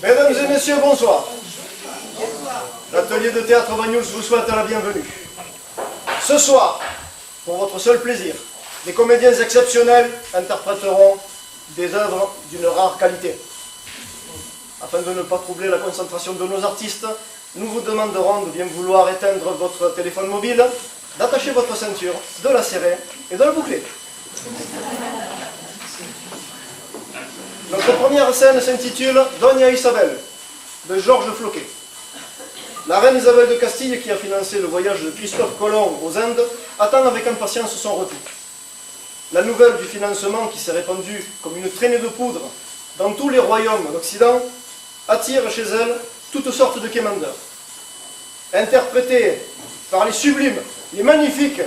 Mesdames et messieurs, bonsoir. L'atelier de théâtre Bagnols vous souhaite la bienvenue. Ce soir, pour votre seul plaisir, des comédiens exceptionnels interpréteront des œuvres d'une rare qualité. Afin de ne pas troubler la concentration de nos artistes, nous vous demanderons de bien vouloir éteindre votre téléphone mobile, d'attacher votre ceinture, de la serrer et de la boucler. Notre première scène s'intitule Doña Isabel, de Georges Floquet. La reine Isabelle de Castille, qui a financé le voyage de Christophe Colomb aux Indes, attend avec impatience son retour. La nouvelle du financement, qui s'est répandue comme une traînée de poudre dans tous les royaumes d'Occident, attire chez elle toutes sortes de quémandeurs. Interprétés par les sublimes, les magnifiques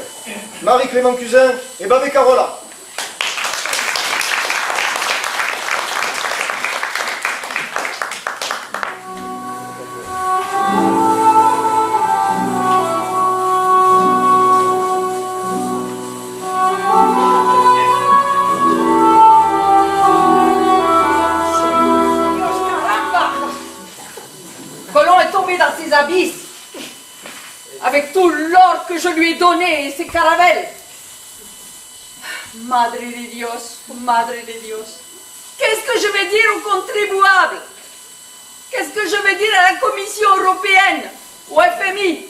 Marie-Clément Cusin et Babé Carola. Avec tout l'or que je lui ai donné et ses caravelles. Madre de Dios, Madre de Dios. Qu'est-ce que je vais dire aux contribuables? Qu'est-ce que je vais dire à la Commission européenne, au FMI?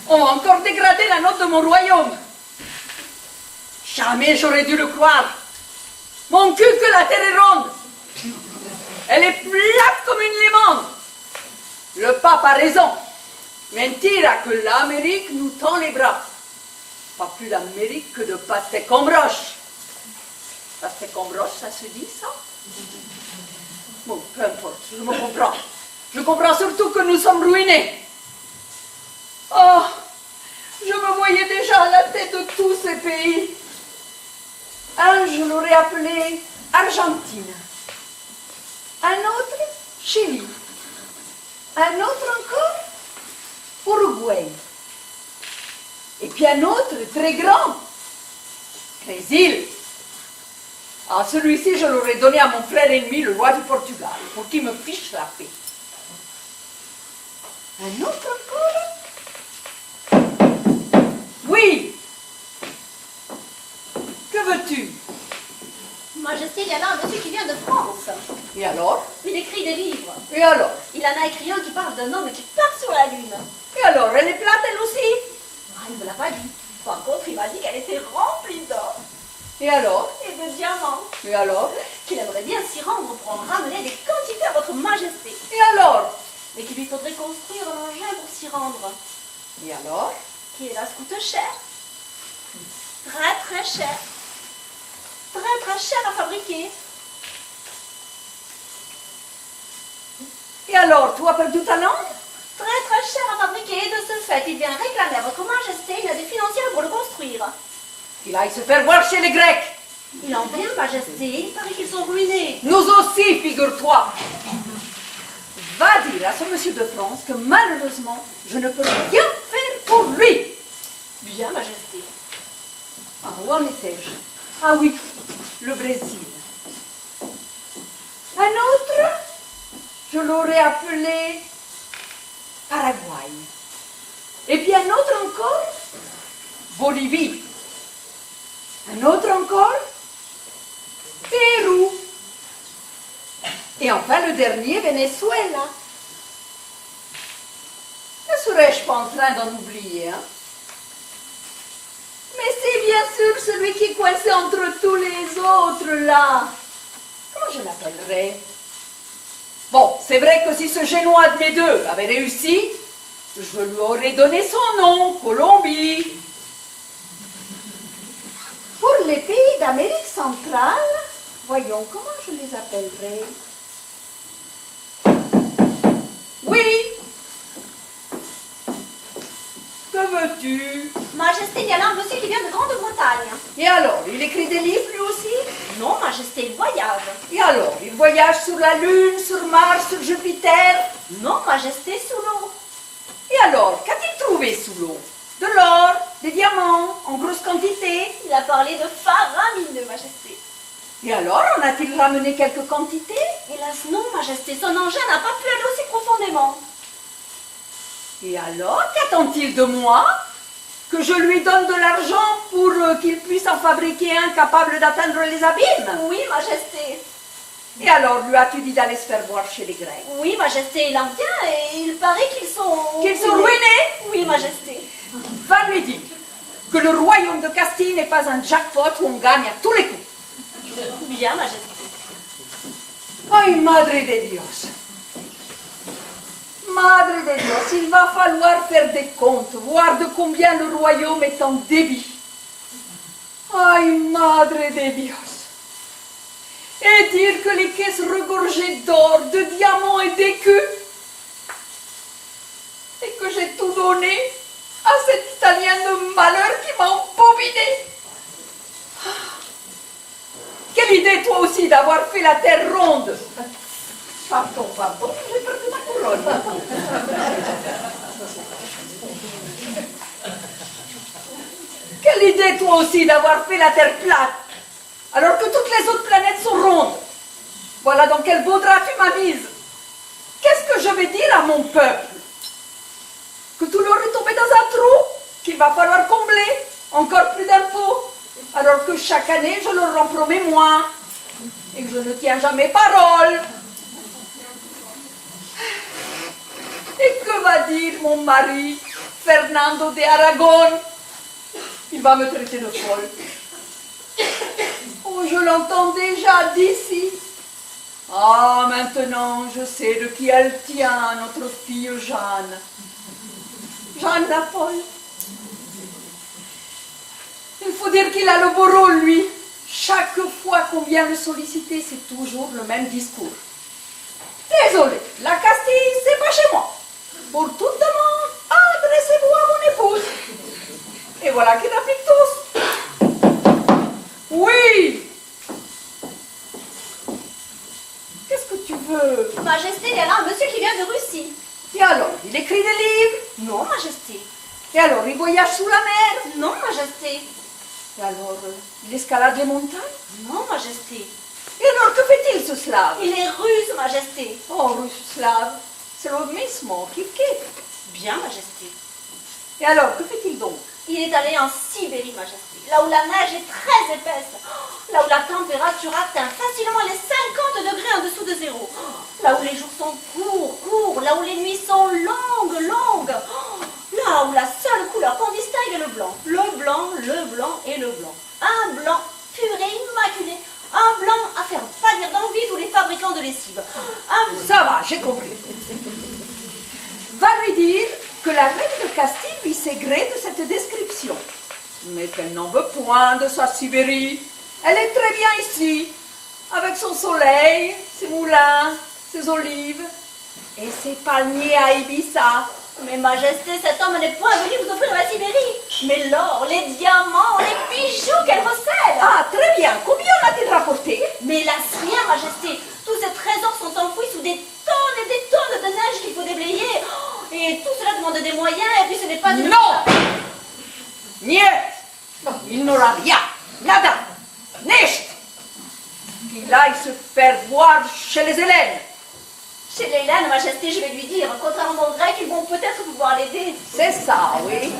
On va encore dégrader la note de mon royaume. Jamais j'aurais dû le croire. Mon cul que la terre est ronde. Elle est plate comme une limande. Le pape a raison. Mentira que l'Amérique nous tend les bras. Pas plus l'Amérique que de pastèque en broche. Pastèque en broche, ça se dit, ça? Bon, peu importe, je me comprends. Je comprends surtout que nous sommes ruinés. Oh, je me voyais déjà à la tête de tous ces pays. Un, je l'aurais appelé Argentine. Un autre, Chili. Un autre encore, Uruguay. Et puis un autre, très grand, Brésil. Ah, celui-ci, je l'aurais donné à mon frère ennemi, le roi du Portugal, pour qu'il me fiche la paix. Un autre encore? Oui. Que veux-tu? Majesté, il y a là un monsieur qui vient de France. Et alors? Il écrit des livres. Et alors? Il en a écrit un qui parle d'un homme qui part sur la Lune. Et alors? Elle est plate, elle aussi? Ah, il ne me l'a pas dit. Par contre, il m'a dit qu'elle était remplie d'or Et alors? et de diamants. Et alors? Qu'il aimerait bien s'y rendre pour en ramener des quantités à votre Majesté. Et alors? Mais qu'il lui faudrait construire un engin pour s'y rendre. Et alors? Qui, hélas, coûte cher. Très, très cher. Très, très cher à fabriquer. Et alors, tu as perdu ta langue? Très, très cher à fabriquer. Et de ce fait, il vient réclamer à votre Majesté une aide financière pour le construire. Il aille se faire voir chez les Grecs. Il en vient, Majesté. Il paraît qu'ils sont ruinés. Nous aussi, figure-toi. Va dire à ce monsieur de France que malheureusement, je ne peux rien faire pour lui. Bien, Majesté. Ah, où en étais-je? Ah oui, le Brésil. Un autre, je l'aurais appelé Paraguay. Et puis un autre encore, Bolivie. Un autre encore, Pérou. Et enfin le dernier, Venezuela. Ne serais-je pas en train d'en oublier, hein? Mais c'est bien sûr celui qui est coincé entre tous les autres, là. Comment je l'appellerais? Bon, c'est vrai que si ce génois de mes deux avait réussi, je lui aurais donné son nom, Colombie. Pour les pays d'Amérique centrale, voyons, comment je les appellerais? Oui. Que veux-tu? Majesté, il y a là un monsieur qui vient de Grande-Bretagne. Et alors, il écrit des livres lui aussi? Non, Majesté, il voyage. Et alors, il voyage sur la Lune, sur Mars, sur Jupiter? Non, Majesté, sous l'eau. Et alors, qu'a-t-il trouvé sous l'eau? De l'or, des diamants, en grosse quantité? Il a parlé de faramineux, Majesté. Et alors, en a-t-il ramené quelques quantités? Hélas non, Majesté, son engin n'a pas pu aller aussi profondément. Et alors, qu'attend-il de moi? Que je lui donne de l'argent pour qu'il puisse en fabriquer un capable d'atteindre les abîmes? Oui, Majesté. Et alors, lui as-tu dit d'aller se faire voir chez les Grecs? Oui, Majesté, il en vient et il paraît qu'ils sont... Qu'ils sont ruinés? Oui, Majesté. Va lui dire que le royaume de Castille n'est pas un jackpot où on gagne à tous les coups. Bien, Majesté. Ay, Madre de Dios. Madre de Dios, il va falloir faire des comptes, voir de combien le royaume est en débit. Ay, Madre de Dios. Et dire que les caisses regorgées d'or, de diamants et d'écus, et que j'ai tout donné à cet Italien de malheur qui m'a embobiné. Quelle idée, toi aussi, d'avoir fait la terre ronde. Pardon, j'ai perdu ma couronne. Quelle idée, toi aussi, d'avoir fait la terre plate, alors que toutes les autres planètes sont rondes. Voilà dans quel beau drap tu m'as mise. Qu'est-ce que je vais dire à mon peuple? Que tout l'or est tombé dans un trou, qu'il va falloir combler, encore plus d'impôts, alors que chaque année je leur en promets moins, et que je ne tiens jamais parole. Et que va dire mon mari, Fernando de Aragon? Il va me traiter de folle. Oh, je l'entends déjà d'ici. Ah, maintenant, je sais de qui elle tient, notre fille Jeanne. Jeanne la folle. Il faut dire qu'il a le beau rôle, lui. Chaque fois qu'on vient le solliciter, c'est toujours le même discours. Désolé, la Castille, c'est pas chez moi. Pour toute demande, adressez-vous à mon épouse. Et voilà qu'il applique tous. Oui. Qu'est-ce que tu veux? Majesté, il y a là un monsieur qui vient de Russie. Et alors, il écrit des livres? Non, Majesté. Et alors, il voyage sous la mer? Non, Majesté. Et alors, il escalade les montagnes? Non, Majesté. Et alors, que fait-il, ce slave? Il est russe, Majesté. Oh, russe slave, c'est le mismo, kif kif. Bien, Majesté. Et alors, que fait-il donc? Il est allé en Sibérie, Majesté, là où la neige est très épaisse, là où la température atteint facilement les 50 degrés en dessous de zéro, là où les jours sont courts, là où les nuits sont longues, là où la seule couleur qu'on distingue est le blanc et le blanc. Un blanc pur et immaculé, un blanc à faire pâlir d'envie tous les fabricants de lessive. Ça va, j'ai compris. Va lui dire que la reine de Castille lui sait gré de cette description, mais qu'elle n'en veut point de sa Sibérie. Elle est très bien ici, avec son soleil, ses moulins, ses olives et ses palmiers à Ibiza. Mais Majesté, cet homme n'est point venu vous offrir la Sibérie, mais l'or, les diamants, les bijoux qu'elle recèle. Ah, très bien. Combien en a-t-il rapporté? Mais hélas, rien, Majesté. Tous ces trésors sont enfouis sous des tonnes et des tonnes de neige qu'il faut déblayer. Et tout cela demande des moyens, et puis ce n'est pas... Non! Niet! Il n'aura rien, nada, nicht! Qu'il aille se faire voir chez les Hélènes. Chez les Hélènes, Majesté, je vais lui dire, contrairement aux Grecs, ils vont peut-être pouvoir l'aider. C'est ça, oui.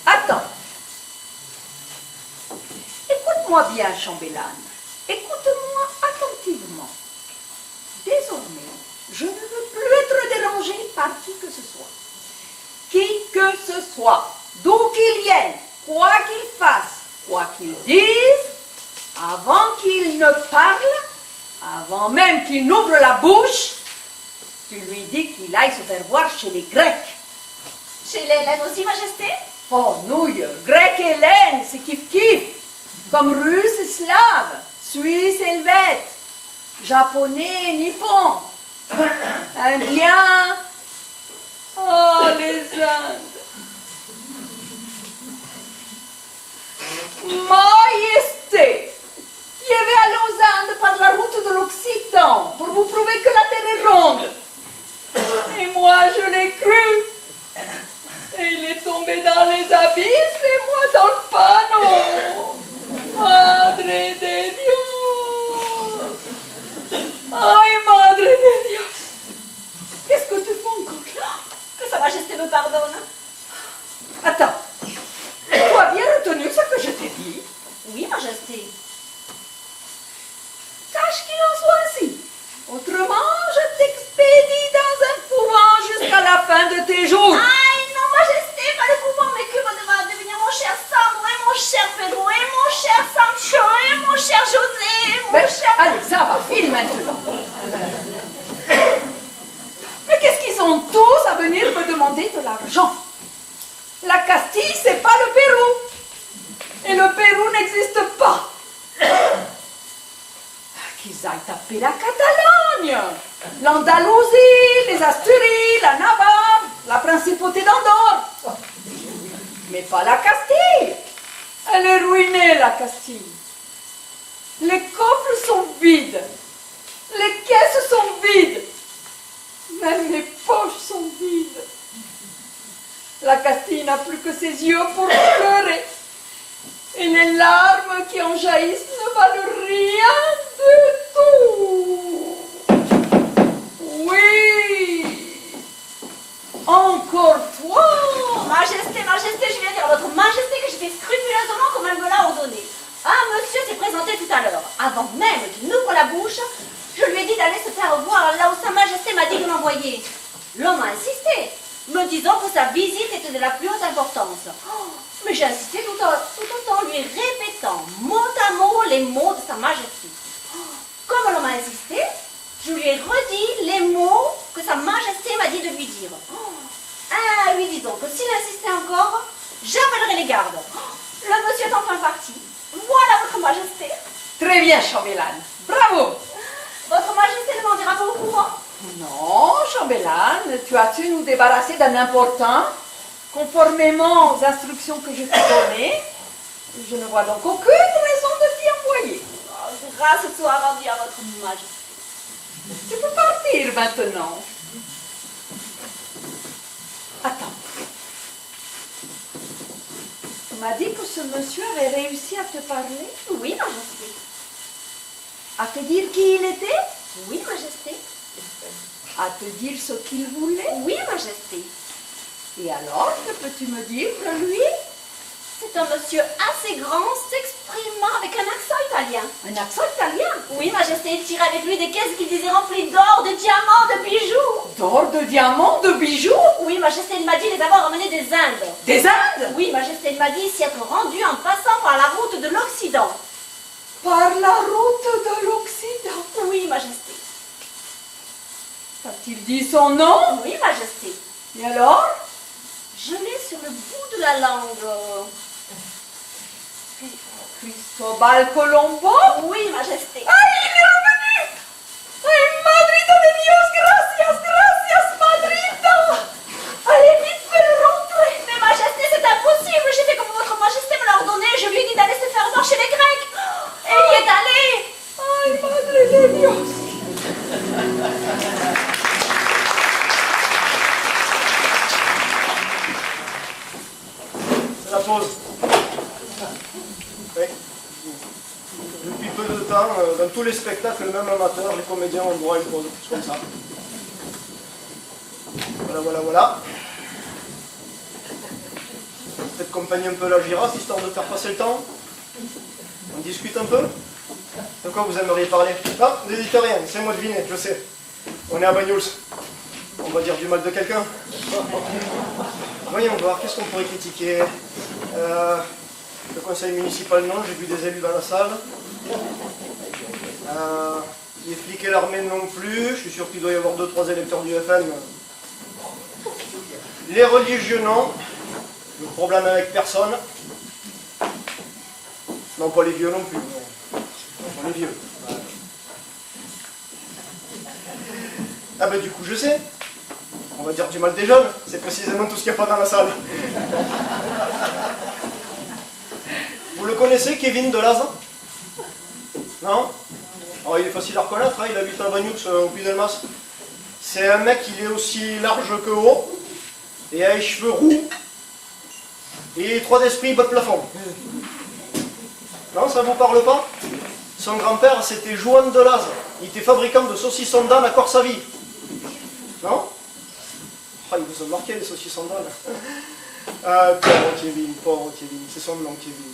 Attends. Écoute-moi bien, chambellane. Écoute-moi attentivement. Désormais, je ne veux plus être dérangé par qui que ce soit. Qui que ce soit, d'où qu'il vienne, quoi qu'il fasse, quoi qu'il dise, avant qu'il ne parle, avant même qu'il n'ouvre la bouche, tu lui dis qu'il aille se faire voir chez les Grecs. Chez les Hélènes aussi, Majesté? Oh, nouille, grec et hélène, c'est kiff-kiff. Comme russe et slave, suisse et helvète, japonais et nippon, indien. Oh, les Indes. Majesté, je vais aller aux Indes par la route de l'Occitan pour vous prouver que la terre est ronde. Et moi, je l'ai cru. Et il est tombé dans les abysses et moi dans le panneau. Madre de Dios. Majesté me pardonne. Attends. Tu as bien retenu ce que je t'ai dit? Oui, Majesté. Tâche qu'il en soit ainsi. Autrement, je t'expédie dans un couvent jusqu'à la fin de tes jours. Aïe, non, Majesté, pas le couvent, mais que va devenir mon cher Sandro, et mon cher Pedro, et mon cher Sancho, et mon cher José, et mon Mais, cher... allez, ça va, file maintenant. Mais qu'est-ce qu'ils sont tous à venir me demander de l'argent? La Castille, c'est pas le Pérou. Et le Pérou n'existe pas. Qu'ils aillent taper la Catalogne, l'Andalousie, les Asturies, la Navarre, la principauté d'Andorre. Mais pas la Castille. Elle est ruinée, la Castille. Les coffres sont vides. Les caisses sont vides. Même les poches sont vides. La Castille n'a plus que ses yeux pour pleurer. Et les larmes qui en jaillissent ne valent rien du tout. Oui. Encore toi. Majesté, Majesté, je viens dire à votre Majesté que j'ai fait scrupuleusement comme elle me l'a ordonné. Ah, monsieur s'est présenté tout à l'heure. Avant même qu'il n'ouvre la bouche, je lui ai dit d'aller se faire voir là où sa Majesté m'a dit de l'envoyer. L'homme a insisté, me disant que sa visite était de la plus haute importance. Oh, mais j'ai insisté tout autant, lui répétant mot à mot les mots de sa Majesté. Oh, comme l'homme a insisté, je lui ai redit les mots que sa Majesté m'a dit de lui dire. Ah, lui disons que s'il insistait encore, j'appellerai les gardes. Oh, le monsieur est enfin parti. Voilà votre Majesté. Très bien, chambellan. Bravo. Votre Majesté ne m'en dira pas au courant? Non, chambellan, tu as-tu nous débarrasser d'un important, conformément aux instructions que je t'ai données. Je ne vois donc aucune raison de t'y envoyer. Oh, grâce soit rendue à votre Majesté. Tu peux partir maintenant. Attends. Tu m'as dit que ce monsieur avait réussi à te parler, Oui, Majesté. à te dire qui il était, Oui, Majesté. à te dire ce qu'il voulait. Oui, Majesté. Et alors, que peux-tu me dire de lui? C'est un monsieur assez grand, s'exprimant avec un accent italien. Un accent italien? Oui, Majesté, il tirait avec lui des caisses qu'il disait remplies d'or, de diamants, de bijoux. D'or, de diamants, de bijoux? Oui, Majesté, il m'a dit les avoir ramenés des Indes. Des Indes? Oui, Majesté, il m'a dit s'y être rendu en passant par la route de l'Occident. Par la route de l'Occident. Oui, Majesté. A-t-il dit son nom? Oui, Majesté. Et alors? Je l'ai sur le bout de la langue. Cristobal Colombo? Oui, Majesté. ¡Ay, il est revenu! ¡Ay, madrito de Dios! ¡Gracias, gracias, madrito! Allez vite, fais-le rentrer. Mais Majesté, c'est impossible. J'ai fait comme votre Majesté me l'a ordonné. Je lui ai dit d'aller se faire voir chez les Grecs. Et il y est allé. ¡Ay, madre de Dios! C'est la pause. Oui. Depuis peu de temps, dans tous les spectacles, même amateurs, les comédiens ont droit à une pause. C'est comme ça. Voilà, voilà, voilà. Peut-être accompagner un peu la girafe, histoire de faire passer le temps. On discute un peu. De quoi vous aimeriez parler? Ah, n'hésitez rien, c'est moi deviner, je sais. On est à Banyuls. On va dire du mal de quelqu'un. Voyons voir, qu'est-ce qu'on pourrait critiquer? Le conseil municipal, non, j'ai vu des élus dans la salle. Les flics et l'armée non plus, je suis sûr qu'il doit y avoir 2-3 électeurs du FN. Les religieux, non. Le problème avec personne. Non, pas les vieux non plus. Non. Pas les vieux. Ah ben du coup, je sais. On va dire du mal des jeunes. C'est précisément tout ce qu'il n'y a pas dans la salle. Vous le connaissez, Kevin Delaz? Non? Alors, il est facile à reconnaître, hein, il habite à Banyuls, au Puy-Delmas. C'est un mec, il est aussi large que haut, et a les cheveux roux, et 3 d'esprit bas de plafond. Non, ça vous parle pas? Son grand-père, c'était Joan Delaz. Il était fabricant de saucissons d'âne à Corsavie. Non? Ah, ils vous ont marqué les saucissons d'âne. Pauvre Kevin, c'est son nom, Kevin.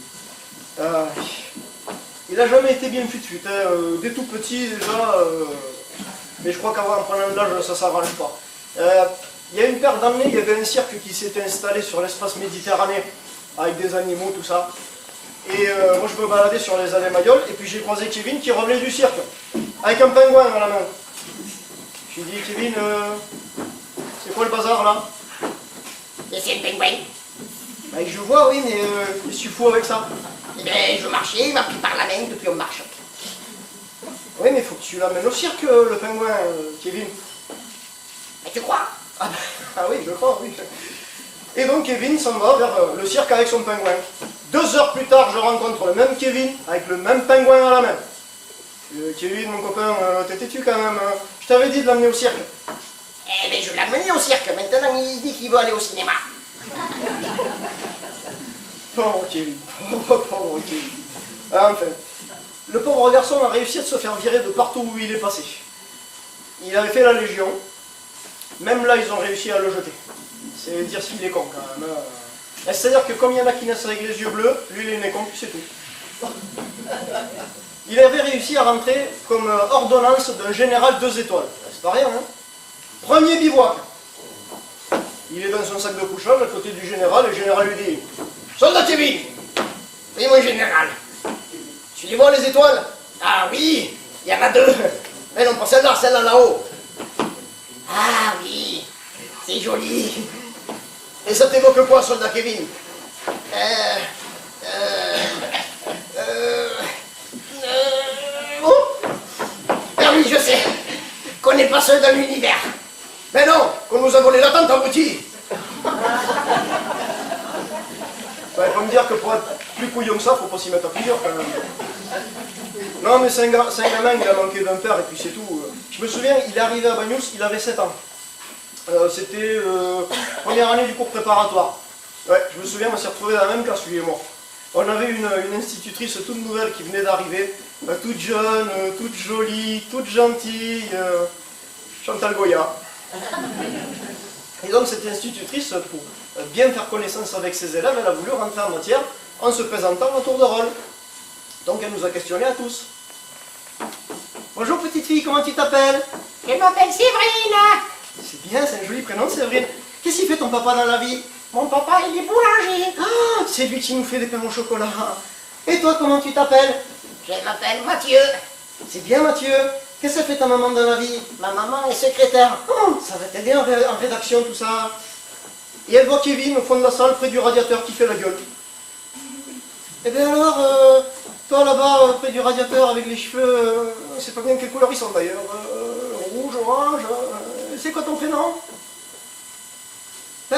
Il n'a jamais été bien fut-fut, hein, dès tout petit déjà, mais je crois qu'en prenant de l'âge, ça ne s'arrange pas. Il y a une paire d'années, il y avait un cirque qui s'était installé sur l'espace méditerranéen, avec des animaux, tout ça. Et moi je me baladais sur les allées Mayol, et puis j'ai croisé Kevin qui revenait du cirque, avec un pingouin à la main. Je lui ai dit, Kevin, c'est quoi le bazar là? Et c'est un pingouin. Bah, je vois, oui, mais qu'est-ce que tu fous avec ça? Eh bien, je marchais, il m'a pris par la main, depuis on marche. Oui, mais il faut que tu l'amènes au cirque, le pingouin, Kevin. Mais tu crois? Ah oui, je crois, oui. Et donc Kevin s'en va vers le cirque avec son pingouin. 2 heures plus tard, je rencontre le même Kevin, avec le même pingouin à la main. Kevin, mon copain, t'es têtu quand même. Je t'avais dit de l'amener au cirque. Eh bien, je l'ai amené au cirque. Maintenant, il dit qu'il veut aller au cinéma. Pauvre Kevin, pauvre Kevin. Enfin, le pauvre garçon a réussi à se faire virer de partout où il est passé. Il avait fait la Légion. Même là, ils ont réussi à le jeter. C'est dire s'il est con quand même. C'est-à-dire que comme il y en a qui naissent avec les yeux bleus, lui il est né con, puis c'est tout. Il avait réussi à rentrer comme ordonnance d'un général 2 étoiles. C'est pas rien, hein? Premier bivouac. Il est dans son sac de couchage à côté du général, et le général lui dit: Soldat Kevin, oui, mon général. Tu les vois, les étoiles? Ah oui, il y en a 2. Mais non, pas celle-là là-haut. Ah oui, c'est joli. Et ça t'évoque quoi, soldat Kevin? Oh! Ah oui, je sais, qu'on n'est pas seul dans l'univers. Mais non, qu'on nous a volé la tente aboutie. Il faut me dire que pour être plus couillon que ça, faut pas s'y mettre à plusieurs quand même. Non mais c'est un gamin, il a manqué d'un père et puis c'est tout. Je me souviens, il est arrivé à Bagnous, il avait 7 ans. C'était première année du cours préparatoire. Ouais, je me souviens, on s'est retrouvés dans la même classe, lui et moi. On avait une institutrice toute nouvelle qui venait d'arriver, toute jeune, toute jolie, toute gentille, Chantal Goya. Et donc cette institutrice, pour bien faire connaissance avec ses élèves, elle a voulu rentrer en matière en se présentant au tour de rôle. Donc elle nous a questionnés à tous. Bonjour petite fille, comment tu t'appelles? Je m'appelle Séverine. C'est bien, c'est un joli prénom, Séverine. Qu'est-ce qu'il fait ton papa dans la vie? Mon papa, il est boulanger. Ah, c'est lui qui nous fait des pains au chocolat. Et toi, comment tu t'appelles? Je m'appelle Mathieu. C'est bien, Mathieu. Qu'est-ce que fait ta maman dans la vie? Ma maman est secrétaire. Oh, ça va t'aider en rédaction, tout ça. Et elle voit Kevin au fond de la salle, près du radiateur, qui fait la gueule. Eh bien alors, toi là-bas, près du radiateur, avec les cheveux, c'est pas bien quelle couleur ils sont d'ailleurs. Rouge, orange, c'est quoi ton prénom?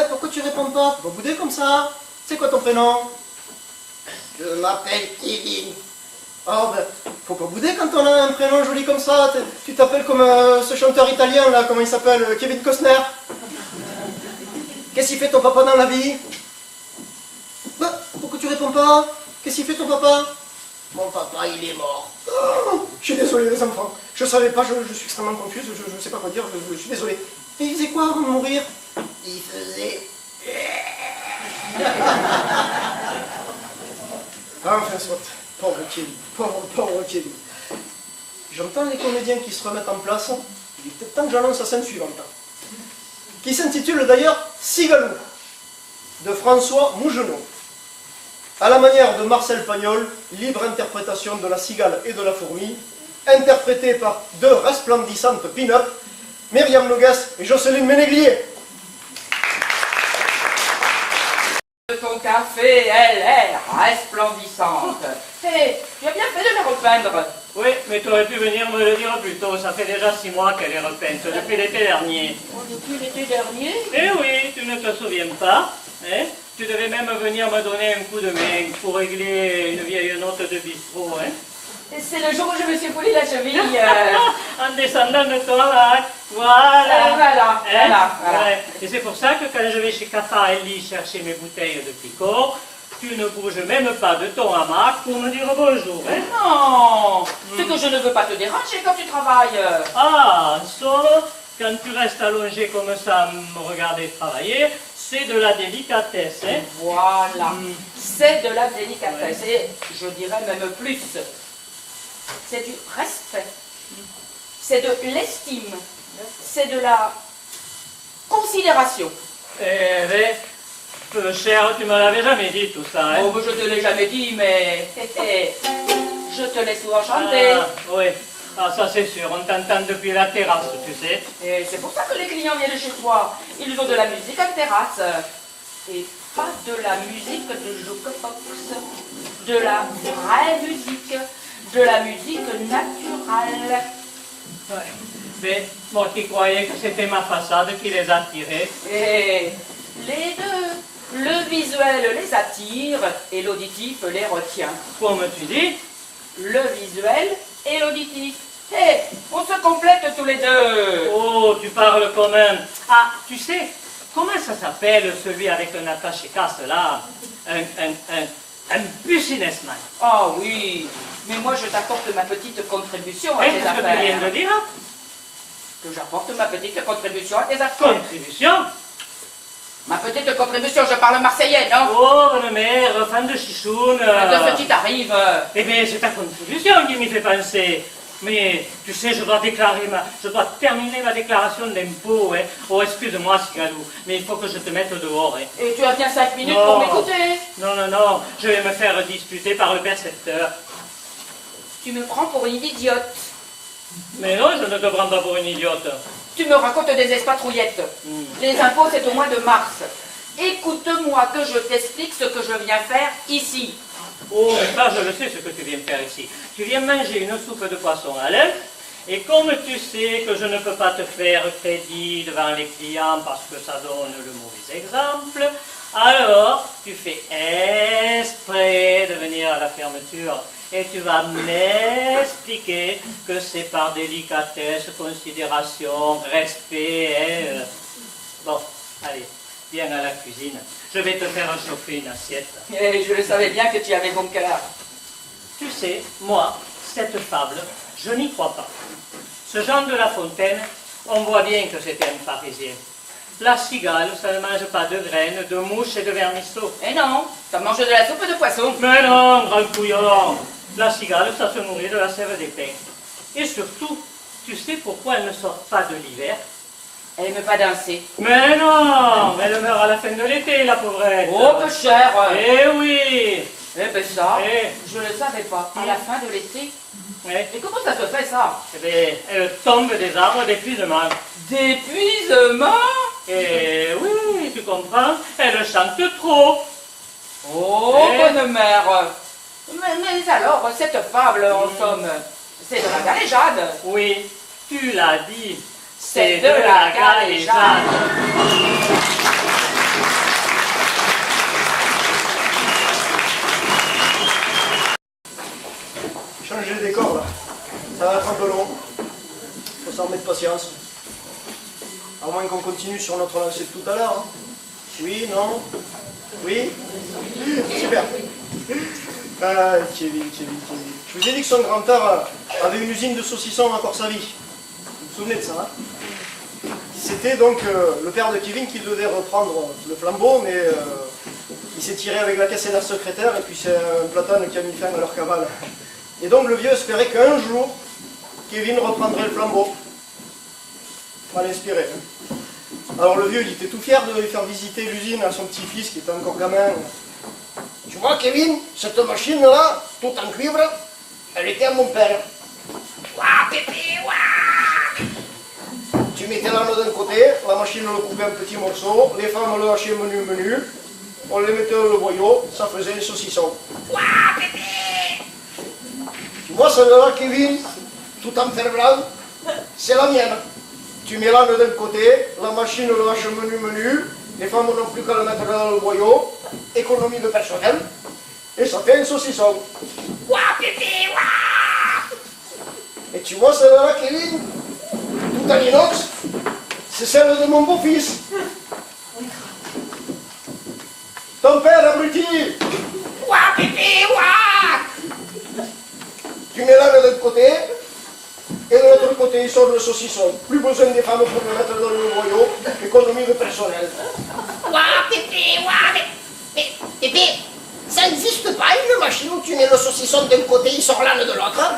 Pourquoi tu réponds pas? Tu vas bouder comme ça. C'est quoi ton prénom? Je m'appelle Kevin. Oh ben, faut pas bouder quand on a un prénom joli comme ça. Tu t'appelles comme ce chanteur italien là, comment il s'appelle? Kevin Costner. Qu'est-ce qu'il fait ton papa dans la vie? Bah, pourquoi tu réponds pas? Qu'est-ce qu'il fait ton papa? Mon papa, il est mort. Oh, je suis désolé les enfants. Je savais pas, je suis extrêmement confuse, je ne sais pas quoi dire, je suis désolé. Et il faisait quoi avant de mourir? Il faisait... Enfin soit, pauvre Kevin, pauvre Kevin. J'entends les comédiens qui se remettent en place, il est peut-être temps que j'annonce la scène suivante. Qui s'intitule d'ailleurs Cigalou, de François Mougenot. À la manière de Marcel Pagnol, libre interprétation de la cigale et de la fourmi, interprétée par 2 resplendissantes pin-up, Myriam Noguès et Jocelyne Ménéglier. Ton café, elle est resplendissante. Hé, tu as bien fait de la repeindre. Oui, mais tu aurais pu venir me le dire plus tôt. Ça fait déjà 6 mois qu'elle est repeinte, depuis l'été dernier. Oh, depuis l'été dernier? Eh oui, tu ne te souviens pas, hein? Tu devais même venir me donner un coup de main pour régler une vieille note de bistrot, hein? C'est le jour où je me suis foulé la cheville. En descendant de ton lac, voilà. Voilà. Ouais. Et c'est pour ça que quand je vais chez Cafard Ellie chercher mes bouteilles de picot, tu ne bouges même pas de ton hamac pour me dire bonjour, hein? Non, c'est que je ne veux pas te déranger quand tu travailles. Ah, solo quand tu restes allongé comme ça à me regarder travailler, c'est de la délicatesse. Hein? Voilà, c'est de la délicatesse, et je dirais même plus. C'est du respect, c'est de l'estime, c'est de la considération. Eh bien, peu cher, tu me l'avais jamais dit tout ça. Hein? Oh, je te l'ai jamais dit, mais je te l'ai souvent chanté. Ah, oui, ah, ça c'est sûr, on t'entend depuis la terrasse, tu sais. Et c'est pour ça que les clients viennent chez toi. Ils ont de la musique en terrasse. Et pas de la musique de jukebox. De la vraie musique. De la musique naturelle. Ouais. Mais moi qui croyais que c'était ma façade qui les attirait. Et les deux. Le visuel les attire et l'auditif les retient. Comme tu dis, Le visuel et l'auditif. Et on se complète tous les deux. oh, tu parles quand même. Ah, tu sais, comment ça s'appelle celui avec un attaché casse là? Un businessman. Ah oui, mais moi je t'apporte ma petite contribution à Hein, tes ce que tu viens de affaires. dire? Que j'apporte ma petite contribution à tes affaires. Contribution? Ma petite contribution, je parle marseillais, non? Oh, bonne mère, fan de chichoune. De ce qui t'arrive. Eh bien, c'est ta contribution qui m'y fait penser. Mais, tu sais, je dois terminer ma déclaration d'impôt. Hein. Oh, excuse-moi, Sigalou, mais il faut que je te mette dehors. Hein. Et tu as bien 5 minutes Non. pour m'écouter. Non, non, non, je vais me faire disputer par le percepteur. Tu me prends pour une idiote. Mais non, je ne te prends pas pour une idiote. Tu me racontes des espatrouillettes. Les impôts, c'est au mois de mars. Écoute-moi que je t'explique ce que je viens faire ici. Oh, mais ça, je le sais ce que tu viens faire ici. Tu viens manger une soupe de poisson à l'œuf, et comme tu sais que je ne peux pas te faire crédit devant les clients parce que ça donne le mauvais exemple, alors tu fais exprès de venir à la fermeture. Et tu vas m'expliquer que c'est par délicatesse, considération, respect. Hein. Bon, allez, viens à la cuisine. Je vais te faire chauffer une assiette. Et je le savais bien que tu avais bon cœur. Tu sais, moi, cette fable, je n'y crois pas. Ce Jean de La Fontaine, on voit bien que c'était un Parisien. La cigale, ça ne mange pas de graines, de mouches et de vermisseaux. Et non, ça mange de la soupe de poisson. Mais non, grand couillon. La cigale, ça se nourrit de la sève des pins. Et surtout, tu sais pourquoi elle ne sort pas de l'hiver? Elle aime pas danser. Mais non, elle meurt à la fin de l'été, la pauvrette. Oh, peu cher. Eh oui. Eh ben ça, Eh. je ne savais pas. À la fin de l'été. Ouais. Et comment ça se fait ça? Eh bien, elle tombe des arbres d'épuisement. D'épuisement? Et oui, tu comprends, elle chante trop. Oh, Eh. bonne mère. Mais alors, cette fable, en somme, c'est de la galéjade. Oui, tu l'as dit, C'est de la galéjade. Changer de décor là. Ça va être un peu long. Faut s'en mettre patience. À moins qu'on continue sur notre lancée de tout à l'heure. Hein. Oui, non? Oui? Super. Ah, Kevin. Je vous ai dit que son grand-père avait une usine de saucissons à Corsavie. Vous vous souvenez de ça, hein? C'était donc le père de Kevin qui devait reprendre le flambeau, mais il s'est tiré avec la caisse secrétaire et puis c'est un platane qui a mis fin à leur cavale. Et donc le vieux espérait qu'un jour, Kevin reprendrait le flambeau. Mal inspiré. Hein. Alors le vieux, il était tout fier de lui faire visiter l'usine à son petit-fils qui était encore gamin. Tu vois, Kevin, cette machine-là, toute en cuivre, elle était à mon père. Ouah, pépé, ouah. Tu mettais l'anneau d'un côté, la machine le coupait en petits morceaux, les femmes le hachaient menu, on les mettait dans le boyau, ça faisait un saucisson. Ouah, pépé. Tu vois celle-là, Kevin, tout en fer blanc, c'est la mienne. Tu mets l'anneau d'un côté, la machine le hache menu, les femmes n'ont plus qu'à le mettre dans le boyau, économie de personnel, et ça fait un saucisson. Ouah, pépé, ouah. Et tu vois celle-là, Kevin, tout en inox, c'est celle de mon beau-fils. Ton père, abruti. Ouah, pépé, ouah. Tu mets l'anneau d'un côté, et de l'autre côté. côté, il sort le saucisson. Plus besoin des femmes pour le mettre dans le noyau, économie de personnel. Ouah, Pépé, ouah, mais Pépé, ça n'existe pas une machine où tu mets le saucisson d'un côté, il sort l'âne de l'autre?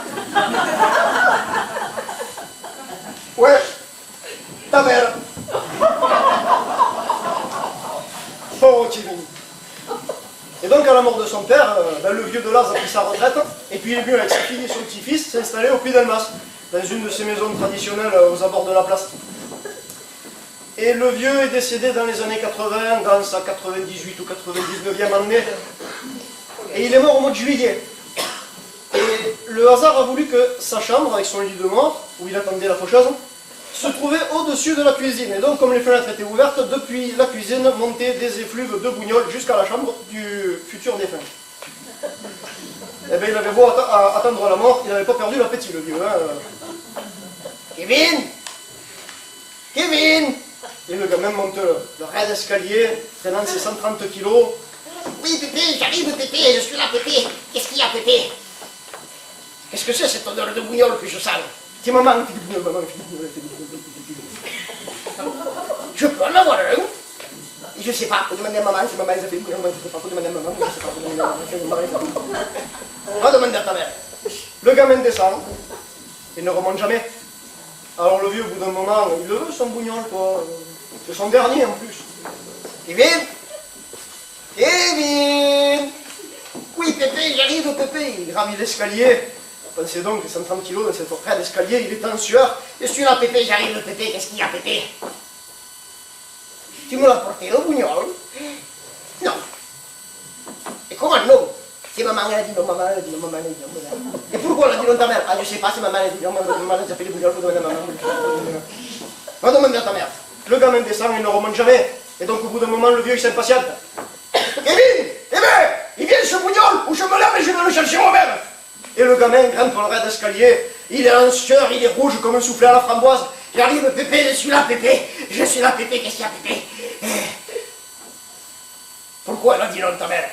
Ouais, ta mère. Pauvre Kevin. Et donc, à la mort de son père, le vieux de Laz a pris sa retraite, et puis il est venu avec sa fille et son petit-fils s'installer au Puy d'Elmas, dans une de ces maisons traditionnelles aux abords de la place. Et le vieux est décédé dans les années 80, dans sa 98 ou 99e année, et il est mort au mois de juillet. Et le hasard a voulu que sa chambre, avec son lit de mort, où il attendait la faucheuse, se trouvait au-dessus de la cuisine. Et donc, comme les fenêtres étaient ouvertes, depuis la cuisine montaient des effluves de bougnol jusqu'à la chambre du futur défunt. Eh bien, il avait beau attendre la mort, il n'avait pas perdu l'appétit, le vieux. Hein. Kevin! Kevin! Et le gamin monte le raid d'escalier, traînant ses 130 kilos. Oui, Pépé, j'arrive, Pépé, je suis là, Pépé. Qu'est-ce qu'il y a, Pépé? Qu'est-ce que c'est cette odeur de bougnol que je sens? C'est maman, maman. Je peux en avoir un? Je sais pas, faut demander à maman, si maman les a fait bouillir, je sais pas, faut demander à maman, je sais pas, faut demander à maman, si maman les a fait bouillir. Va demander à ta mère. Le gamin descend, il ne remonte jamais. Alors le vieux, au bout d'un moment, il le veut son bougnol, quoi. C'est son dernier en plus. Kevin? Kevin? Oui, Pépé, j'arrive, Pépé. Il gravit l'escalier. Pensez donc que 130 kilos dans cette raid d'escalier, il est en sueur. Je suis là, Pépé, j'arrive, Pépé. Qu'est-ce qu'il y a, Pépé? Tu me l'as porté, le bougnol? Non. Et comment non? C'est maman, elle a dit non, maman, elle a dit non, maman, elle a dit non, maman. Et pourquoi elle a dit non ta mère? Ah, je sais pas, c'est maman, elle a dit non, maman, elle a fait les bougnol, faut demander à maman. Va demander à ta mère. Le gamin descend, il ne remonte jamais. Et donc au bout d'un moment, le vieux, il s'impatiente. Kevin! Eh ben, il vient ce bougnol, ou je me lève et je vais le chercher moi-même. Et le gamin grimpe le raid d'escalier. Il est en sueur, il est rouge comme un soufflé à la framboise. J'arrive, Pépé, je suis là, Pépé. Je suis là, Pépé, qu'est-ce qu'il y a, Pépé? Pourquoi elle a dit non, ta mère?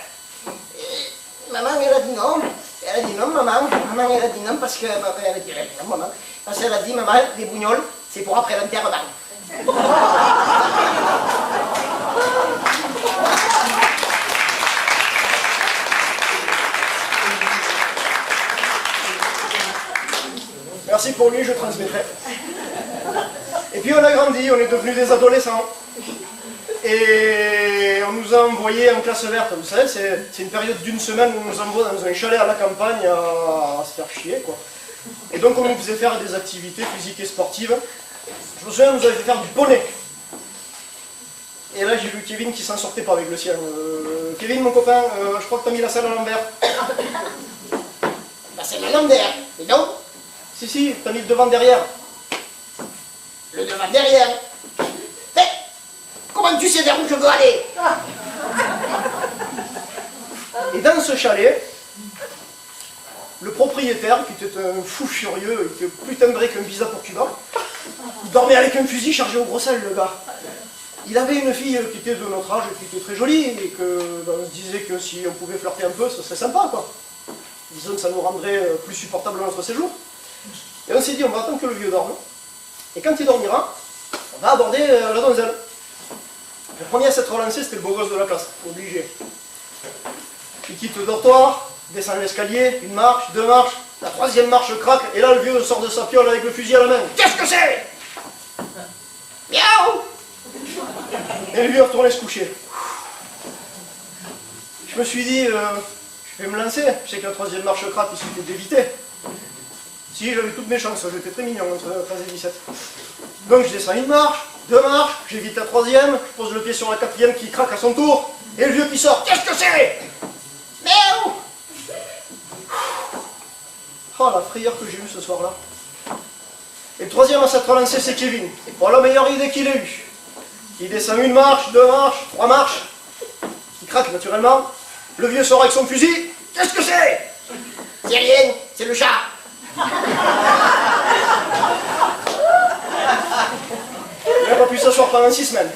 Maman, elle a dit non. Elle a dit non, maman. Maman, elle a dit non parce que... Elle a dit non, maman. Parce qu'elle a dit, maman, les bougnols, c'est pour après l'enterrement. Merci pour lui, je transmettrai. Et puis on a grandi, on est devenus des adolescents. Et on nous a envoyés en classe verte, vous savez, c'est une période d'une semaine où on nous envoie dans un chalet à la campagne à se faire chier, quoi. Et donc on nous faisait faire des activités physiques et sportives. Je me souviens, on nous avait fait faire du poney. Et là j'ai vu Kevin qui s'en sortait pas avec le sien. Kevin, mon copain, je crois que t'as mis la selle à l'envers. Bah c'est la l'envers, et non? Si, t'as mis le devant derrière. Le devant derrière. Hé, comment tu sais vers où je veux aller? Et dans ce chalet, le propriétaire, qui était un fou furieux et qui plus timbré qu'un visa pour Cuba, il dormait avec un fusil chargé au gros sel, le gars. Il avait une fille qui était de notre âge, qui était très jolie, et on se disait que si on pouvait flirter un peu, ce serait sympa, quoi. Disons que ça nous rendrait plus supportable notre séjour. Et on s'est dit, on va attendre que le vieux dorme. Et quand il dormira, on va aborder la donzelle. Le premier à s'être relancé, c'était le beau gosse de la classe, obligé. Il quitte le dortoir, descend l'escalier, une marche, deux marches, la troisième marche craque, et là le vieux sort de sa piole avec le fusil à la main. Qu'est-ce que c'est? Miaou! Et le vieux retournait se coucher. Je me suis dit, je vais me lancer, je sais que la troisième marche craque, il suffit d'éviter. Si, j'avais toutes mes chances, j'étais très mignon entre 13 et 17. Donc je descends une marche, deux marches, j'évite la troisième, je pose le pied sur la quatrième qui craque à son tour, et le vieux qui sort. Qu'est-ce que c'est? Miaou! Oh la frayeur que j'ai eue ce soir-là. Et le troisième à s'être relancé, c'est Kevin. C'est pas la meilleure idée qu'il ait eue. Il descend une marche, deux marches, trois marches, qui craque naturellement. Le vieux sort avec son fusil. Qu'est-ce que c'est? C'est rien, c'est le chat. Il n'a pas pu s'asseoir pendant 6 semaines.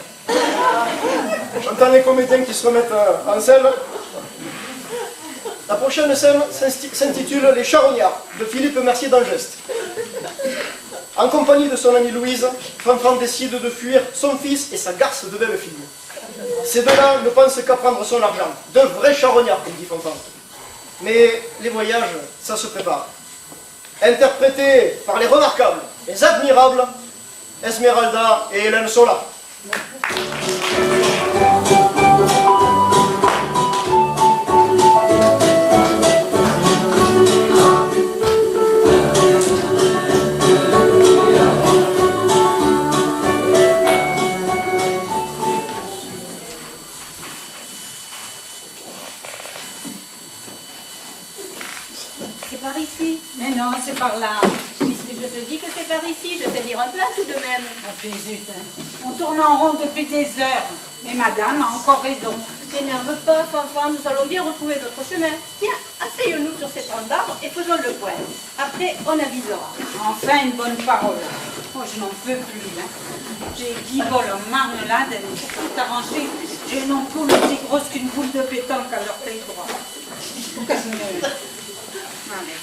J'entends les comédiens qui se remettent en scène. La prochaine scène s'intitule Les Charognards, de Philippe Mercier d'Angeste. En compagnie de son amie Louise, Fanfan décide de fuir son fils et sa garce de belle fille. Ces deux-là ne pensent qu'à prendre son argent. De vrais charognards, comme dit Fanfan. Mais les voyages, ça se prépare. Interprétés par les remarquables, les admirables, Esmeralda et Hélène Sola. C'est par ici. Mais non, c'est par là. Puisque je te dis que c'est par ici, je sais dire un plat tout de même. Ah, puis zut, hein. On tourne en rond depuis des heures. Mais madame a encore raison. T'énerve pas, Fanfan, nous allons bien retrouver notre chemin. Tiens, asseyons-nous sur cet tronc d'arbre et faisons le point. Après, on avisera. Enfin, une bonne parole. Oh, je n'en peux plus, hein. J'ai 10 bols en marmelade, pour tout arranger. J'ai une ampoule aussi grosse qu'une boule de pétanque à leur pays droit. Faut que je me... Allez.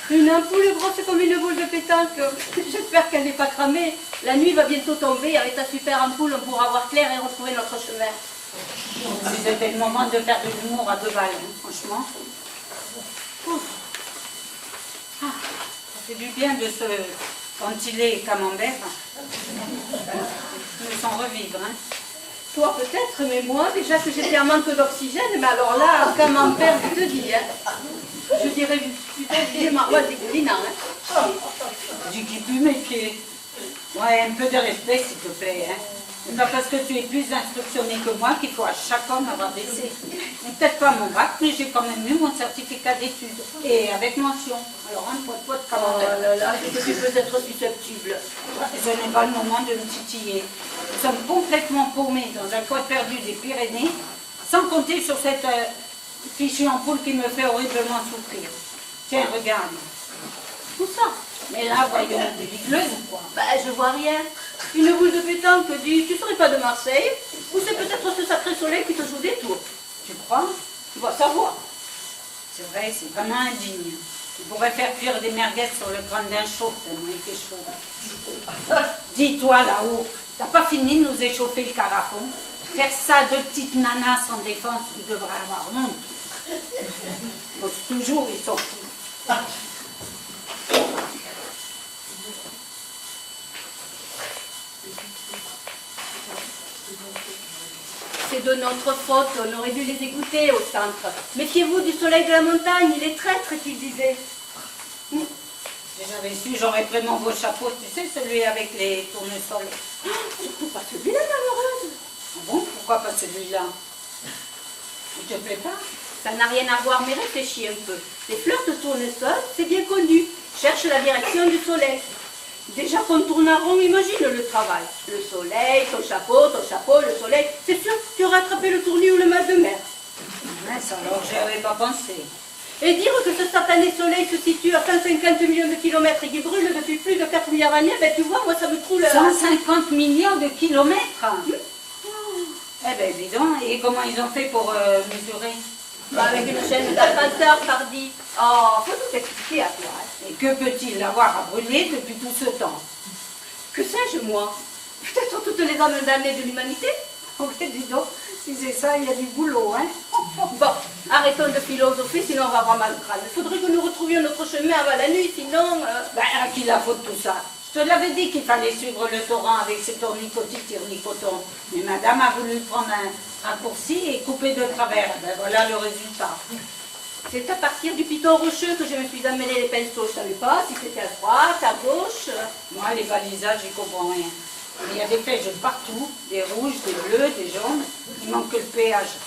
Une ampoule grosse comme une boule de pétanque. J'espère qu'elle n'est pas cramée. La nuit va bientôt tomber. Avec ta super ampoule, on pourra voir clair et retrouver notre chemin. Si c'était le moment de faire de l'humour à 2 balles, hein, franchement. Ouf. Ah, ça fait du bien de se ventiler camembert. Je me sens revivre, hein. Toi peut-être, mais moi, déjà que j'étais en manque d'oxygène, mais alors là, camembert, je te dis, hein. Je dirais plutôt des maroilles dégoulinants, hein. J'ai qui pue mes pieds. Ouais, un peu de respect, s'il te plaît, hein. C'est pas parce que tu es plus instructionné que moi qu'il faut à chaque homme avoir baissé. Peut-être pas mon bac, mais j'ai quand même eu mon certificat d'études. Et avec mention. Alors, un poids de Oh commentaire. là là, est-ce que tu peux être susceptible? Ce n'est pas le moment de me titiller. Nous sommes complètement paumés dans un coin perdu des Pyrénées, sans compter sur cette fichue ampoule qui me fait horriblement souffrir. Tiens, regarde. Tout ça? Mais là, voyons, des bigles ou quoi? Ben, je vois rien. Une boule de pétanque, dis, tu serais pas de Marseille? Ou c'est peut-être ce sacré soleil qui te joue des tours? Tu crois? Tu vas savoir. C'est vrai, c'est vraiment indigne. Tu pourrais faire cuire des merguez sur le crâne d'un chaud, tellement il fait chaud. Dis-toi là-haut, t'as pas fini de nous échauffer le carafon? Faire ça de petites nanas sans défense, tu devrais avoir honte. Donc, toujours, ils sont fous. C'est de notre faute, on aurait dû les écouter au centre. Méfiez-vous du soleil de la montagne, il est traître, qu'il disait. Si j'avais su, j'aurais pris mon beau chapeau, tu sais, celui avec les tournesols. Surtout pas celui-là, malheureuse. Ah bon? Pourquoi pas celui-là? Il te plaît pas? Ça n'a rien à voir, mais réfléchis un peu. Les fleurs de tournesol, c'est bien connu. Cherche la direction du soleil. Déjà qu'on tourne en rond, imagine le travail. Le soleil, ton chapeau, le soleil. C'est sûr que tu aurais attrapé le tournis ou le mal de mer. Mince, alors j'y avais pas pensé. Et dire que ce satané soleil se situe à 150 millions de kilomètres et qui brûle depuis plus de 4 milliards d'années, ben tu vois, moi ça me trouve... 150 millions de kilomètres. Eh ben dis donc, et comment ils ont fait pour mesurer? Bah, avec une chaîne d'alpateur, pardi. Oh, faut tout expliquer à toi. Hein. Et que peut-il avoir à brûler depuis tout ce temps? Que sais-je, moi? Peut-être toutes les âmes damnées de l'humanité. Oh, dis donc, si c'est ça, il y a du boulot, hein? Bon, arrêtons de philosopher, sinon on va avoir mal au crâne. Il faudrait que nous retrouvions notre chemin avant la nuit, sinon... Ben, à qui la faute tout ça? Je te l'avais dit qu'il fallait suivre le torrent avec ses tournicotis-tirnicotons. Mais madame a voulu prendre un raccourci et couper de travers. Ben, voilà le résultat. C'est à partir du piton rocheux que je me suis amené les pinceaux. Je savais pas si c'était à droite, à gauche. Moi, les balisages, j'y comprends rien. Il y a des flèches partout, des rouges, des bleus, des jaunes. Il manque que le péage.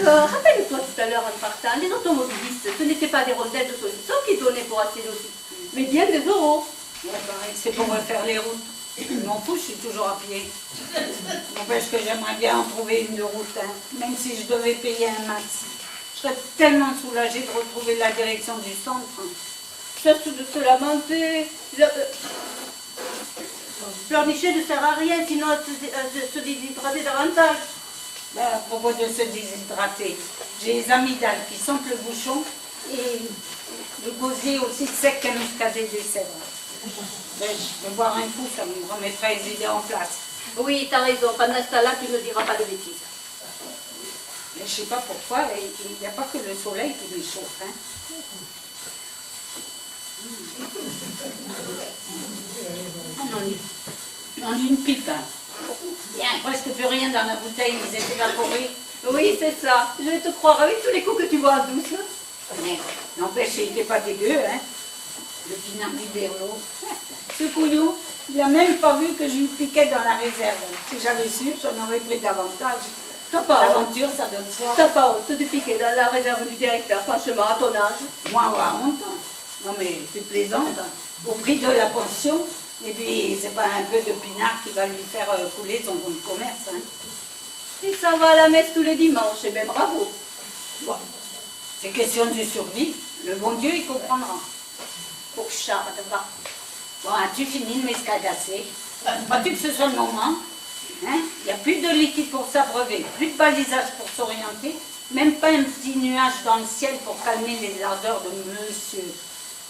Rappelle-toi tout à l'heure en partant, les automobilistes, ce n'étaient pas des rondelles de saucisson qui donnaient pour accéder au site, mais bien des euros. Ouais, pareil, c'est pour refaire les routes. Je m'en fous, je suis toujours à pied. N'empêche que j'aimerais bien en trouver une de route, hein, même si je devais payer un max. Je serais tellement soulagée de retrouver la direction du centre. Cesse de se lamenter. Pleurnicher ne sert à rien, sinon se déshydrater davantage. Ben, à propos de se déshydrater, j'ai les amygdales qui sentent le bouchon et Le gosier aussi sec qu'un muscadet des cèdres. Ben, je vais boire un coup, ça me remettra les idées en place. Oui, t'as raison. Pendant ce temps-là, tu ne diras pas de bêtises. Mais je sais pas pourquoi, il n'y a pas que le soleil qui m'échauffe. Hein. On dit une pipe. Hein. Il n'y a presque plus rien dans la bouteille, ils étaient évaporés. Oui, c'est ça. Je vais te croire avec tous les coups que tu bois en douce. Mais n'empêche, il n'était pas dégueu, hein. Le pinard du berlot. Ce couillou, il n'a même pas vu que je lui piquais dans la réserve. Si j'avais su, j'en aurais pris davantage. T'as pas honte. L'aventure, ça donne soif. T'as pas honte de piquer dans la réserve du directeur, franchement, à ton âge. Moi, avoir honte. Non, mais c'est plaisante. Au prix de la pension. Et puis, c'est pas un peu de pinard qui va lui faire couler son compte de commerce. Hein. Et ça va à la messe tous les dimanches, et bien bravo. Bon, c'est question de survie. Le bon Dieu, il comprendra. Pour Charles, va. Bon, as-tu fini de m'escadasser? Crois-tu que ce soit le moment? Hein? Il n'y a plus de liquide pour s'abreuver, plus de balisage pour s'orienter, même pas un petit nuage dans le ciel pour calmer les ardeurs de monsieur.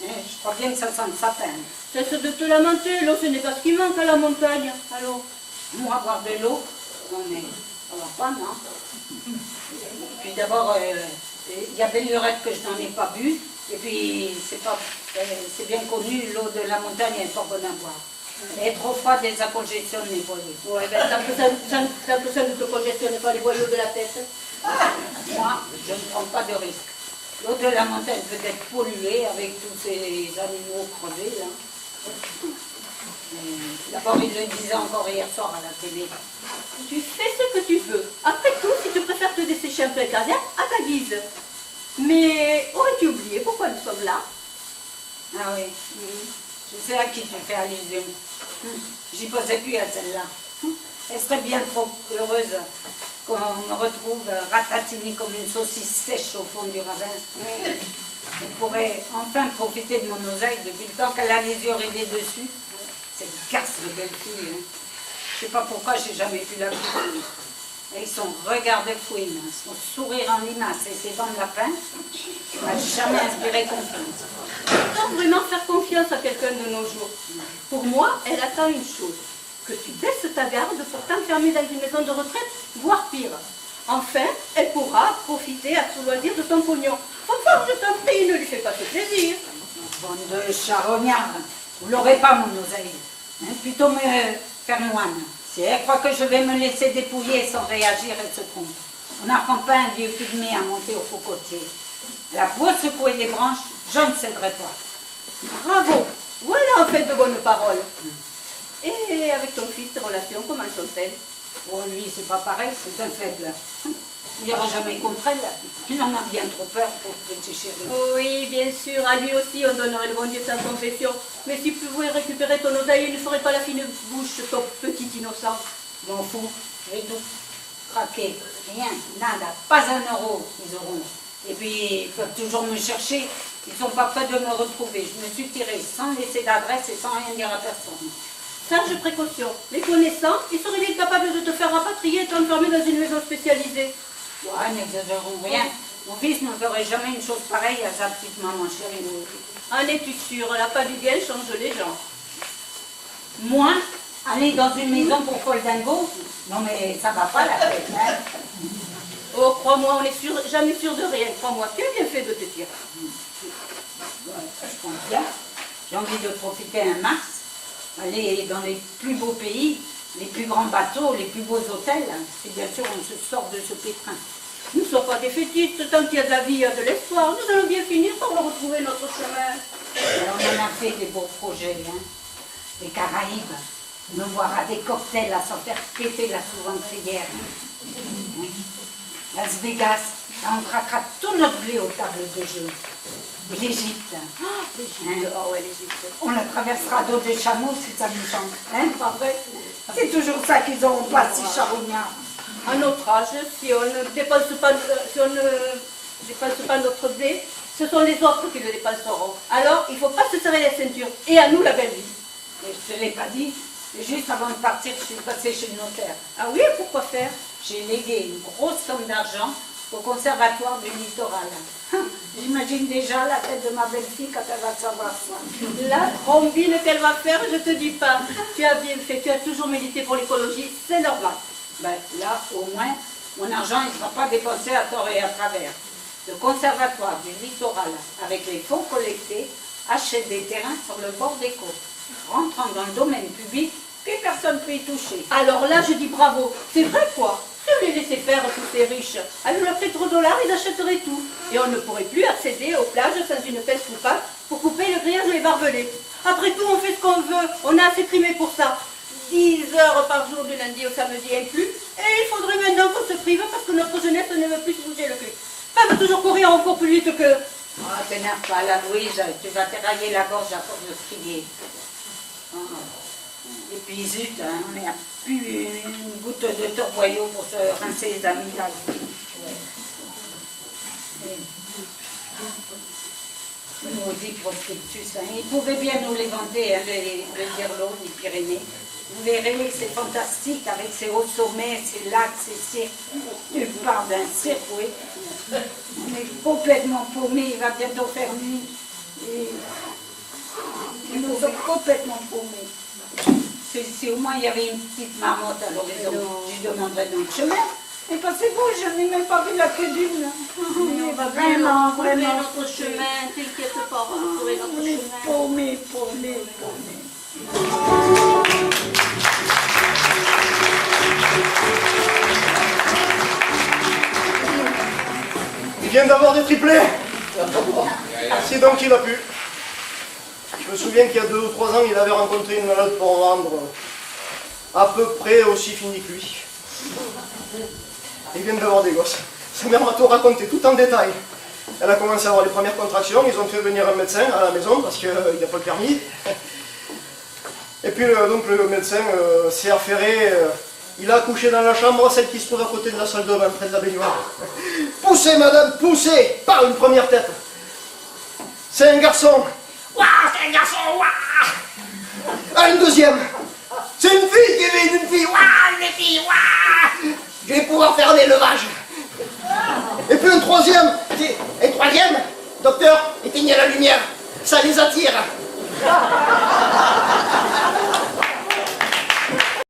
Hein? Je crois bien que ça sent le sapin. Cesse de te lamenter, l'eau ce n'est pas ce qui manque à la montagne. Alors, Moi, boire de l'eau, non mais ça va pas, non? Puis d'abord, il y avait l'urette que je n'en ai pas bu, et puis c'est bien connu, l'eau de la montagne est pas bonne à boire. Elle est trop froide et ça congestionne les boyaux. ouais, ben, tant que ça ne te congestionne pas les boyaux de la tête. Moi, je ne prends pas de risque. L'eau de la montagne peut être polluée avec tous ces animaux crevés, là. D'abord, il le disait encore hier soir à la télé. Tu fais ce que tu veux. Après tout, si tu préfères te dessécher un peu avec la terre, à ta guise. Mais aurais-tu oublié pourquoi nous sommes là? Ah oui, je sais à qui tu fais allusion. J'y pensais plus à celle-là. Elle serait bien trop heureuse qu'on me retrouve ratatinée comme une saucisse sèche au fond du ravin. Elle pourrait enfin profiter de mon oseille depuis le temps qu'elle a les yeux rivés dessus. C'est une casse de belle fille. Hein. Je ne sais pas pourquoi j'ai jamais pu la voir. Avec son regard de fouine, son sourire en limace et ses dents de lapin, ne m'a jamais inspiré confiance. Faut vraiment faire confiance à quelqu'un de nos jours. Pour moi, elle attend une chose, que tu baisses ta garde pour t'enfermer dans une maison de retraite, voire pire. Enfin, elle pourra profiter à son loisir de ton pognon. Enfin, je t'en prie, ne lui fais pas ce plaisir. Bande de charognards, vous l'aurez pas mon oseille. Hein, plutôt me faire moine. Si elle croit que je vais me laisser dépouiller sans réagir, elle se trompe. On n'apprend pas un vieux pygmée à monter au cocotier. La peau secouer les branches, je ne céderai pas. Bravo, voilà en fait de bonnes paroles. Et avec ton fils, tes relations, comment sont-elles? Pour lui, c'est pas pareil, c'est un faible. Il n'ira jamais contre elle. Il en a bien trop peur pour petit chéri. Oui, bien sûr, à lui aussi on donnerait le bon Dieu sans confession. Mais si tu pouvais récupérer ton oseille, il ne ferait pas la fine bouche, ton petit innocent. Je m'en fous, je vais tout craquer. Rien, nada, pas un euro, ils auront. Et puis, ils peuvent toujours me chercher. Ils ne sont pas prêts de me retrouver. Je me suis tirée sans laisser d'adresse et sans rien dire à personne. Sage précaution, les connaissants, ils seraient bien capables de te faire rapatrier et t'enfermer dans une maison spécialisée. Ouais, n'exagérons rien. Mon fils ne ferait jamais une chose pareille à sa petite maman chérie. En es-tu sûre? La pas du gain change les gens. Moi, aller dans une maison pour Paul Dingo, non mais ça va pas la tête, hein. Oh, crois-moi, on n'est jamais sûr de rien. Crois-moi, tu as bien fait de te tirer. Ouais, je pense bien. J'ai envie de profiter un max, aller dans les plus beaux pays, les plus grands bateaux, les plus beaux hôtels, et bien sûr on se sort de ce pétrin. Nous ne sommes pas défaitistes, tant qu'il y a de la vie, il y a de l'espoir. Nous allons bien finir par retrouver notre chemin. Alors, on en a fait des beaux projets, hein. Les Caraïbes, on boira des cocktails à s'en faire péter la souvent-crière. Las Vegas, là on craquera tout notre blé aux tables de jeu. Et l'Égypte, Oh ouais, l'Égypte. on la traversera dos de chameaux si ça nous chante. Hein, pas vrai? C'est toujours ça qu'ils ont pas si charognards. À notre âge, si on ne dépense pas notre blé, ce sont les autres qui le dépenseront. Alors, il ne faut pas se serrer les ceintures. Et à nous, la belle vie. Mais je ne te l'ai pas dit, juste avant de partir, je suis passée chez le notaire. Ah oui, pourquoi faire? J'ai légué une grosse somme d'argent au conservatoire du littoral. Je j'imagine déjà la tête de ma belle-fille quand elle va savoir ça. La trombine qu'elle va faire, je te dis pas. Tu as bien fait, tu as toujours milité pour l'écologie, c'est normal. Ben, là, au moins, mon argent ne sera pas dépensé à tort et à travers. Le conservatoire du littoral, avec les fonds collectés, achète des terrains sur le bord des côtes. Rentrant dans le domaine public, plus personne ne peut y toucher. Alors là, je dis bravo. C'est vrai quoi. Si on les laissait faire tous ces riches, à nous leur $4, ils achèteraient tout. Et on ne pourrait plus accéder aux plages sans une pelle coupable pour couper le grillage et les barbelés. Après tout, on fait ce qu'on veut. On a assez primé pour ça. 10 heures par jour du lundi au samedi inclus. Et il faudrait maintenant qu'on se prive parce que notre jeunesse ne veut plus se bouger le cul. Elle veut toujours courir encore plus vite que... Ah, t'énerve pas, la Louise, tu vas t'érailler la gorge à force de crier. Ah. Et puis zut, hein, on n'a plus une goutte de torboyau pour se rincer les amygdales. Maudit prospectus, hein. Ils pouvaient bien nous les vanter, hein, le Dirlo, les Pyrénées. Vous verrez, c'est fantastique avec ces hauts sommets, ces lacs, ces cirques. Tu parles d'un cirque, oui. On est complètement paumés, il va bientôt faire nuit. Et nous sommes complètement paumés. Si au moins il y avait une petite marmotte à l'horizon, je demanderais notre chemin. Mais passez-vous, je n'ai même pas vu la queue d'une. On va vraiment trouver notre chemin, t'inquiète pas, on va trouver notre chemin. Paumés. Il vient d'avoir des triplés. C'est donc qu'il a pu. Je me souviens qu'il y a 2 ou 3 ans, il avait rencontré une malade pour vendre à peu près aussi fini que lui. Il vient d'avoir des gosses. Sa mère m'a tout raconté, tout en détail. Elle a commencé à avoir les premières contractions, ils ont fait venir un médecin à la maison parce qu'il n'a pas le permis. Et puis donc le médecin s'est affairé, il a accouché dans la chambre, celle qui se trouve à côté de la salle de bain, près de la baignoire. Poussez madame, poussez, par une première tête. C'est un garçon. Waouh, c'est un garçon, waouh! Ah, une deuxième. C'est une fille, Kevin, une fille. Waouh, une fille, waouh! Je vais pouvoir faire l'élevage. Et puis une troisième. Et troisième, docteur, éteignez la lumière, ça les attire.